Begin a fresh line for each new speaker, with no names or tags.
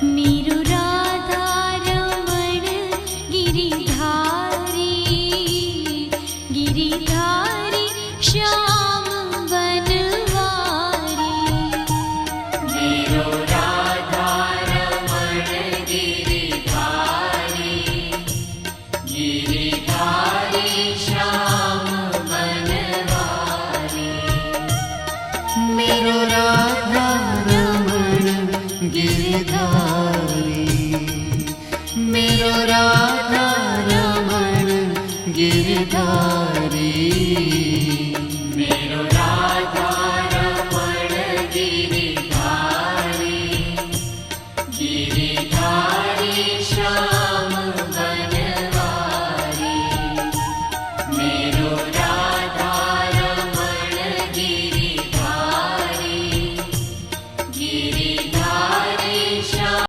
मेरो राधा रमण गिरिधारी, गिरिधारी श्याम बनवारी।
मेरो राधा रमण गिरिधारी, गिरिधारी श्याम बनवारी।
मेरो राधा रमण गिरधारी, मेरो राधा रमण गिरधारी।
मेरो राधा रमण गिरिधारी, गिरि